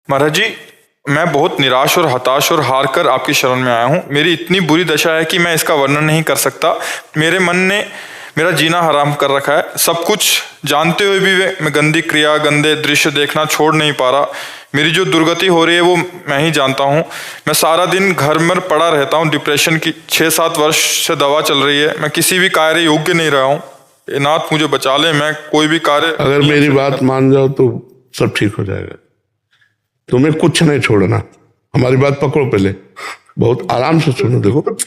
महाराज जी, मैं बहुत निराश और हताश और हार कर आपकी शरण में आया हूँ। मेरी इतनी बुरी दशा है कि मैं इसका वर्णन नहीं कर सकता। मेरे मन ने मेरा जीना हराम कर रखा है। सब कुछ जानते हुए भी मैं गंदी क्रिया, गंदे दृश्य देखना छोड़ नहीं पा रहा। मेरी जो दुर्गति हो रही है वो मैं ही जानता हूँ। मैं सारा दिन घर में पड़ा रहता हूँ। डिप्रेशन की 6-7 वर्ष से दवा चल रही है। मैं किसी भी कार्य योग्य नहीं रहा हूँ। नाथ मुझे बचा ले, मैं कोई भी कार्य। अगर मेरी बात मान जाओ तो सब ठीक हो जाएगा। तुम्हें कुछ नहीं छोड़ना। हमारी बात पकड़ो, पहले बहुत आराम से सुनो। देखो,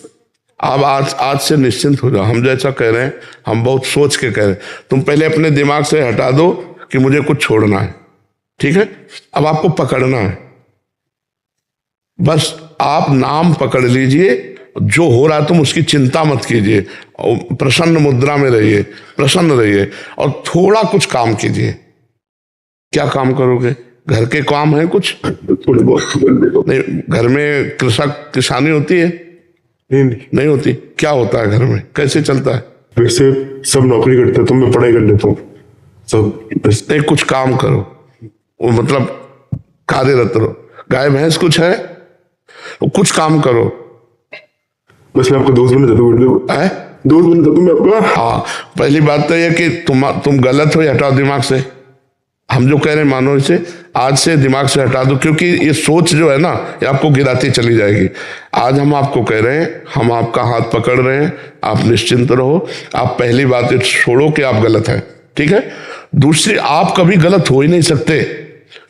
आप आज से निश्चिंत हो जाओ। हम जैसा कह रहे हैं, हम बहुत सोच के कह रहे हैं। तुम पहले अपने दिमाग से हटा दो कि मुझे कुछ छोड़ना है, ठीक है? अब आपको पकड़ना है। बस आप नाम पकड़ लीजिए। जो हो रहा है तुम उसकी चिंता मत कीजिए। प्रसन्न मुद्रा में रहिए, प्रसन्न रहिए और थोड़ा कुछ काम कीजिए। क्या काम करोगे? घर के काम है कुछ? थोड़े बहुत नहीं। घर में किसानी होती है? नहीं होती। क्या होता है घर में? कैसे चलता है? वैसे सब नौकरी करते हैं तो मैं पढ़ाई कर लेता हूँ सब। नहीं, कुछ काम करो। वो मतलब कार्यरत रहो। गाय भैंस कुछ है? कुछ काम करो। बस मैं आपका दोस्त बन जाता हूँ। दोस्त बन जाता हूँ मैं आपका। हाँ, पहली बात तो यह कि तुम गलत हो, हटाओ दिमाग से। हम जो कह रहे हैं मानो इसे आज से दिमाग से हटा दो, क्योंकि ये सोच जो है ना, ये आपको गिराती चली जाएगी। आज हम आपको कह रहे हैं, हम आपका हाथ पकड़ रहे हैं, आप निश्चिंत रहो। आप पहली बात छोड़ो कि आप गलत हैं, ठीक है? दूसरी, आप कभी गलत हो ही नहीं सकते।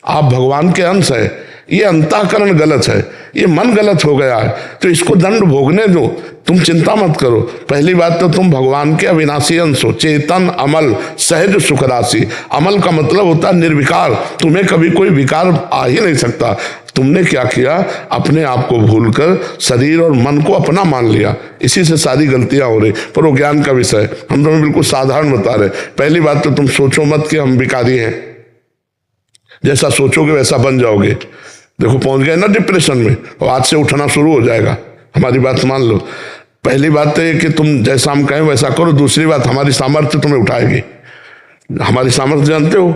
आप भगवान के अंश है। ये अंतःकरण गलत है, ये मन गलत हो गया है, तो इसको दंड भोगने दो। तुम चिंता मत करो। पहली बात तो तुम भगवान के अविनाशी अंश हो। चेतन, अमल, सहज, सुख राशि। अमल का मतलब होता है निर्विकार। तुम्हें कभी कोई विकार आ ही नहीं सकता। तुमने क्या किया? अपने आप को भूलकर शरीर और मन को अपना मान लिया। इसी से सारी गलतियां हो रही। पर वो ज्ञान का विषय, हम तुम्हें बिल्कुल साधारण बता रहे। पहली बात तो तुम सोचो मत कि हम विकारी हैं। जैसा सोचोगे वैसा बन जाओगे। देखो, पहुंच गए ना डिप्रेशन में, और आज से उठना शुरू हो जाएगा। हमारी बात मान लो। पहली बात तो ये कि तुम जैसा हम कहें वैसा करो। दूसरी बात, हमारी सामर्थ्य तुम्हें उठाएगी। हमारी सामर्थ्य जानते हो?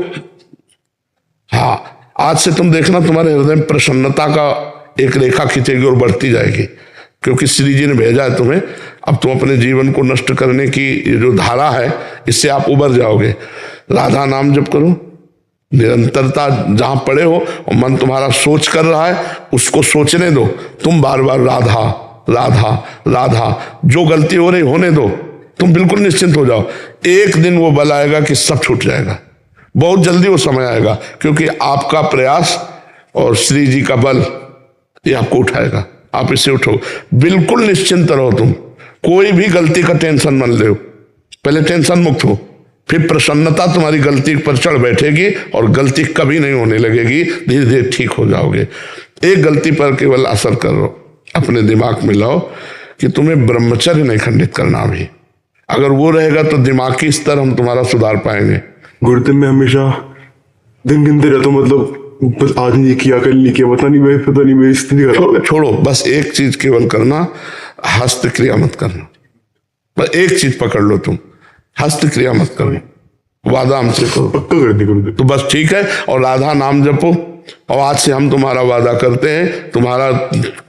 हाँ, आज से तुम देखना तुम्हारे हृदय में प्रसन्नता का एक रेखा खींचेगी और बढ़ती जाएगी, क्योंकि श्री जी ने भेजा है तुम्हें। अब तुम अपने जीवन को नष्ट करने की जो धारा है, इससे आप उबर जाओगे। राधा नाम जप करो निरंतरता। जहां पड़े हो और मन तुम्हारा सोच कर रहा है, उसको सोचने दो। तुम बार बार राधा राधा राधा। जो गलती हो रही होने दो। तुम बिल्कुल निश्चिंत हो जाओ। एक दिन वो बल आएगा कि सब छूट जाएगा। बहुत जल्दी वो समय आएगा, क्योंकि आपका प्रयास और श्री जी का बल ये आपको उठाएगा। आप इससे उठो, बिल्कुल निश्चिंत रहो। तुम कोई भी गलती का टेंशन मत लो। पहले टेंशन मुक्त हो, फिर प्रसन्नता तुम्हारी गलती पर चढ़ बैठेगी और गलती कभी नहीं होने लगेगी। धीरे धीरे ठीक हो जाओगे। एक गलती पर केवल असर करो, अपने दिमाग में लाओ कि तुम्हें ब्रह्मचर्य नहीं खंडित करना अभी। अगर वो रहेगा तो दिमागी स्तर हम तुम्हारा सुधार पाएंगे। गुरुदेव, मैं हमेशा दिन गिनते रहता हूँ। मतलब बस आज नहीं किया, कल नहीं किया, पता नहीं मैं स्थिति। छोड़ो, बस एक चीज केवल करना, हस्त क्रिया मत करना। बस एक चीज पकड़ लो, तुम हस्त क्रिया मत करो। वादा हमसे करो, पक्का कर दी गुरुदेव। तो बस ठीक है। और राधा नाम जपो। और आज से हम तुम्हारा वादा करते हैं,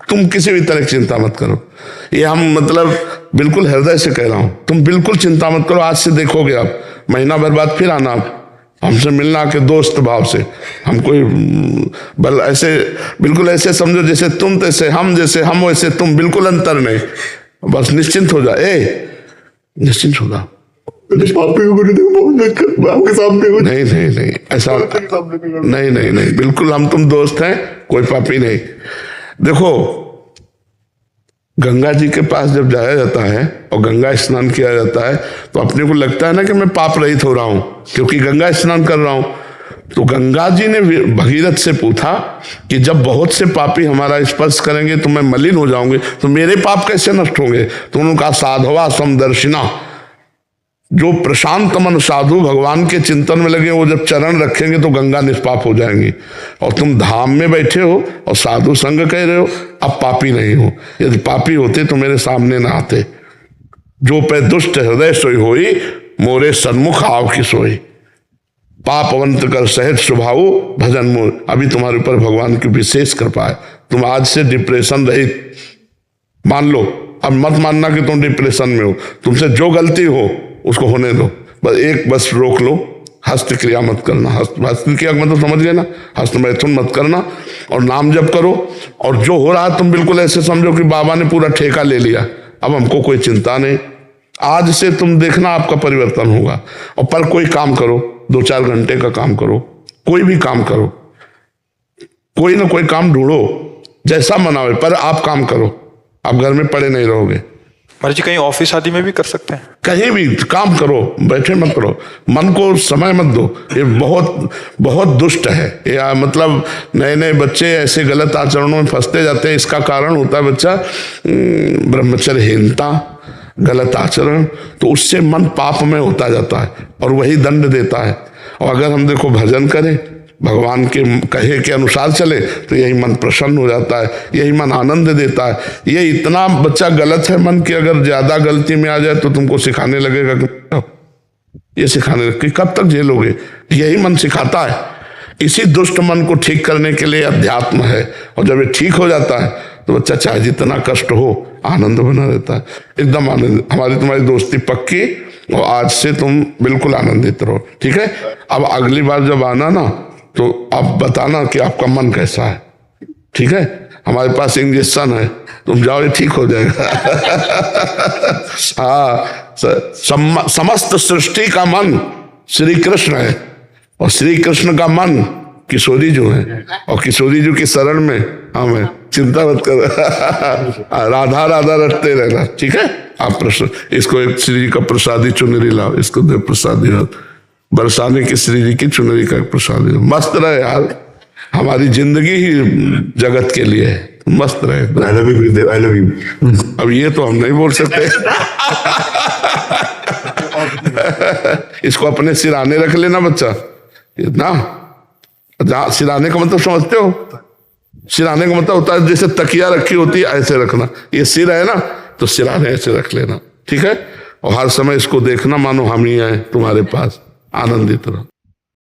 तुम किसी भी तरह की चिंता मत करो। ये हम मतलब बिल्कुल हृदय से कह रहा हूं। तुम बिल्कुल चिंता मत करो। आज से देखोगे आप, महीना भर बाद फिर आना आप हमसे मिलना के दोस्त भाव से। हम कोई बल ऐसे बिल्कुल ऐसे समझो जैसे तुम तैसे हम, जैसे हम वैसे तुम, बिल्कुल अंतर नहीं। बस निश्चिंत हो जाए, निश्चिंत हो जाओ। आपके सामने नहीं नहीं नहीं, ऐसा नहीं नहीं नहीं, बिल्कुल हम तुम दोस्त हैं, कोई पापी नहीं। देखो, गंगा जी के पास जब जाया जाता है और गंगा स्नान किया जाता है, तो अपने को लगता है ना कि मैं पाप रहित हो रहा हूं, क्योंकि गंगा स्नान कर रहा हूं। तो गंगा जी ने भगीरथ से पूछा कि जब बहुत से पापी हमारा स्पर्श करेंगे तो मैं मलिन हो जाऊंगी, तो मेरे पाप कैसे नष्ट होंगे? तो उन्होंने कहा, साधवा समदर्शिना। जो प्रशांत मन साधु भगवान के चिंतन में लगे, वो जब चरण रखेंगे तो गंगा निष्पाप हो जाएंगी। और तुम धाम में बैठे हो और साधु संग कह रहे हो, अब पापी नहीं हो। यदि पापी होते तो मेरे सामने ना आते। जो पे दुष्ट हृदय सोई होई, मोरे सन्मुख आव की सोई। पापवंत कर सहज स्वभाव भजन मोर। अभी तुम्हारे ऊपर भगवान की विशेष कृपा है, तुम आज से डिप्रेशन रहित मान लो। अब मत मानना कि तुम डिप्रेशन में हो, तुमसे जो गलती हो उसको होने दो, बस रोक लो, हस्त क्रिया मत करना। हस्त क्रिया मतलब समझ गए ना, हस्त मैथुन मत करना और नाम जप करो। और जो हो रहा है तुम बिल्कुल ऐसे समझो कि बाबा ने पूरा ठेका ले लिया, अब हमको कोई चिंता नहीं। आज से तुम देखना आपका परिवर्तन होगा। और पर कोई काम करो, 2-4 घंटे का काम करो, कोई भी काम करो, कोई ना कोई काम ढूंढो, जैसा मनावे पर आप काम करो, आप घर में पड़े नहीं रहोगे। महाराज जी कहीं ऑफिस आदि में भी कर सकते हैं? कहीं भी काम करो, बैठे मत करो, मन को समय मत दो। ये बहुत बहुत दुष्ट है। ये मतलब नए नए बच्चे ऐसे गलत आचरणों में फंसते जाते हैं। इसका कारण होता है बच्चा ब्रह्मचर्यहीनता, गलत आचरण, तो उससे मन पाप में होता जाता है और वही दंड देता है। और अगर हम देखो भजन करें, भगवान के कहे के अनुसार चले, तो यही मन प्रसन्न हो जाता है, यही मन आनंद देता है। ये इतना बच्चा गलत है मन कि अगर ज्यादा गलती में आ जाए तो तुमको सिखाने लगेगा कि ये सिखाने कि कब तक झेलोगे। यही मन सिखाता है। इसी दुष्ट मन को ठीक करने के लिए अध्यात्म है। और जब ये ठीक हो जाता है तो बच्चा चाहे जितना कष्ट हो आनंद बना रहता है, एकदम आनंद। हमारी तुम्हारी दोस्ती पक्की, और आज से तुम बिल्कुल आनंदित रहो, ठीक है। अब अगली बार जब आना ना तो आप बताना कि आपका मन कैसा है, ठीक है। हमारे पास इंजेक्शन है, तुम जाओ ये ठीक हो जाएगा। हाँ, समस्त सृष्टि का मन श्री कृष्ण है और श्री कृष्ण का मन किशोरी जो है, और किशोरी जो की शरण में हमें चिंता मत कर। राधा राधा रटते रहना, ठीक है। आप इसको एक श्री जी का प्रसादी चुनरी लाओ, इसको दे प्रसादी बरसाने की श्री जी की चुनरी का प्रसादी। मस्त रहे यार, हमारी जिंदगी ही जगत के लिए है, मस्त रहे। I love you Gurudev, I love you. अब ये तो हम नहीं बोल सकते। इसको अपने सिराने रख लेना बच्चा ना। सिराने का मतलब समझते हो? सिराने का मतलब होता है जैसे तकिया रखी होती है ऐसे रखना। ये सिर है ना, तो सिराने ऐसे रख लेना, ठीक है। और हर समय इसको देखना मानो हम ही आए तुम्हारे पास, आनंदित रहो।